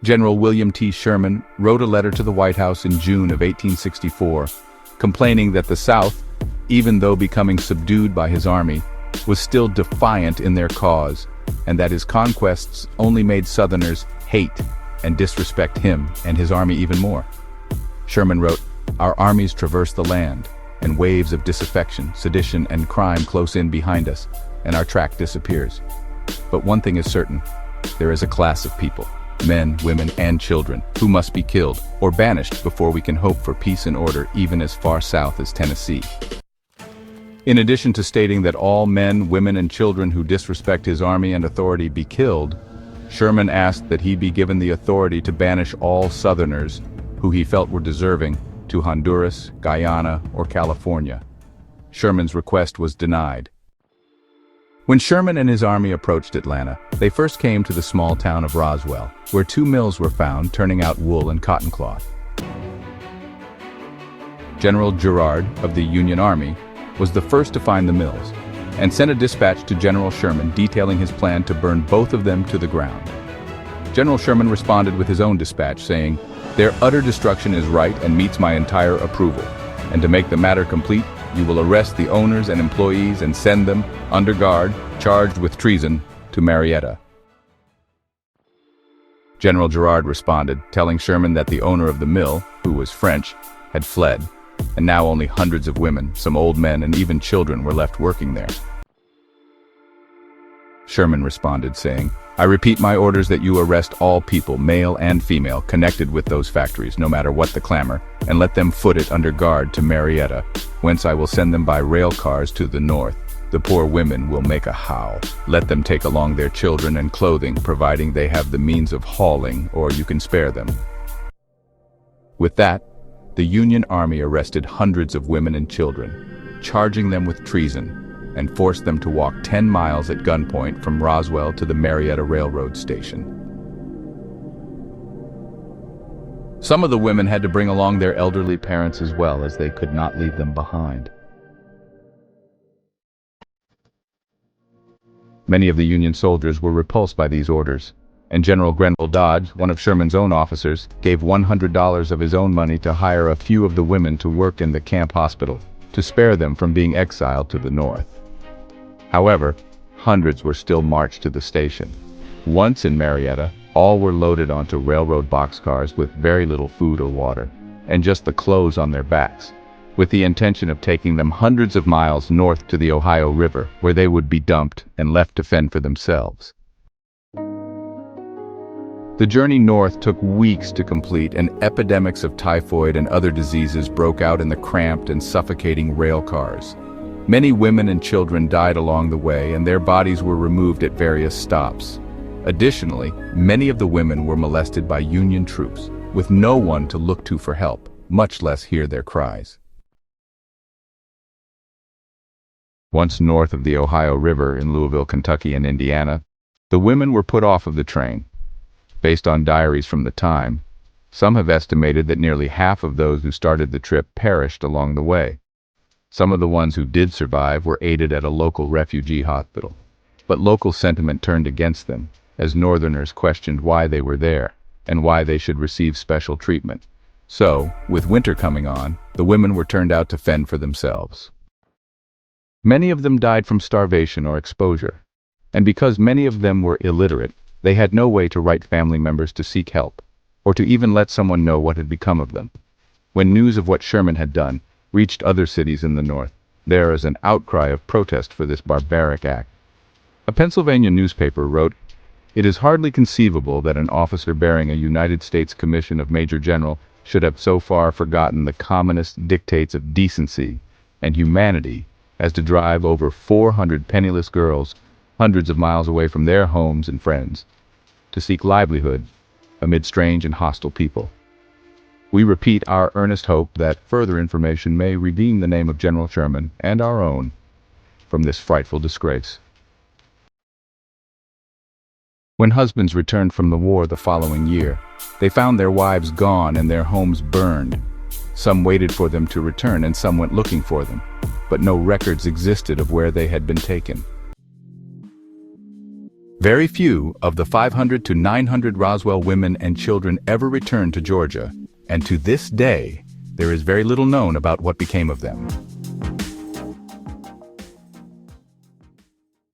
General William T. Sherman wrote a letter to the White House in June of 1864, complaining that the South, even though becoming subdued by his army, was still defiant in their cause, and that his conquests only made Southerners hate and disrespect him and his army even more. Sherman wrote, "Our armies traverse the land, and waves of disaffection, sedition, and crime close in behind us, and our track disappears. But one thing is certain, there is a class of people, men, women, and children, who must be killed or banished before we can hope for peace and order even as far south as Tennessee." In addition to stating that all men, women, and children who disrespect his army and authority be killed, Sherman asked that he be given the authority to banish all Southerners who he felt were deserving to Honduras, Guyana, or California. Sherman's request was denied. When Sherman and his army approached Atlanta, they first came to the small town of Roswell, where 2 mills were found turning out wool and cotton cloth. General Girard of the Union Army was the first to find the mills, and sent a dispatch to General Sherman detailing his plan to burn both of them to the ground. General Sherman responded with his own dispatch saying, "Their utter destruction is right and meets my entire approval, and to make the matter complete, you will arrest the owners and employees and send them, under guard, charged with treason, to Marietta." General Girard responded, telling Sherman that the owner of the mill, who was French, had fled, and now only hundreds of women, some old men, and even children were left working there. Sherman responded saying, "I repeat my orders that you arrest all people, male and female, connected with those factories, no matter what the clamor, and let them foot it under guard to Marietta, whence I will send them by rail cars to the north. The poor women will make a howl. Let them take along their children and clothing, providing they have the means of hauling, or you can spare them." With that, the Union Army arrested hundreds of women and children, charging them with treason, and forced them to walk 10 miles at gunpoint from Roswell to the Marietta Railroad station. Some of the women had to bring along their elderly parents as well, as they could not leave them behind. Many of the Union soldiers were repulsed by these orders, and General Grenville Dodge, one of Sherman's own officers, gave $100 of his own money to hire a few of the women to work in the camp hospital, to spare them from being exiled to the north. However, hundreds were still marched to the station. Once in Marietta, all were loaded onto railroad boxcars with very little food or water, and just the clothes on their backs, with the intention of taking them hundreds of miles north to the Ohio River, where they would be dumped and left to fend for themselves. The journey north took weeks to complete, and epidemics of typhoid and other diseases broke out in the cramped and suffocating rail cars. Many women and children died along the way, and their bodies were removed at various stops. Additionally, many of the women were molested by Union troops, with no one to look to for help, much less hear their cries. Once north of the Ohio River in Louisville, Kentucky and Indiana, the women were put off of the train. Based on diaries from the time, some have estimated that nearly half of those who started the trip perished along the way. Some of the ones who did survive were aided at a local refugee hospital, but local sentiment turned against them, as Northerners questioned why they were there and why they should receive special treatment. So, with winter coming on, the women were turned out to fend for themselves. Many of them died from starvation or exposure, and because many of them were illiterate, they had no way to write family members to seek help, or to even let someone know what had become of them. When news of what Sherman had done reached other cities in the North, there was an outcry of protest for this barbaric act. A Pennsylvania newspaper wrote, "It is hardly conceivable that an officer bearing a United States commission of Major General should have so far forgotten the commonest dictates of decency and humanity as to drive over 400 penniless girls hundreds of miles away from their homes and friends, to seek livelihood amid strange and hostile people. We repeat our earnest hope that further information may redeem the name of General Sherman and our own from this frightful disgrace." When husbands returned from the war the following year, they found their wives gone and their homes burned. Some waited for them to return and some went looking for them, but no records existed of where they had been taken. Very few of the 500 to 900 Roswell women and children ever returned to Georgia, and to this day, there is very little known about what became of them.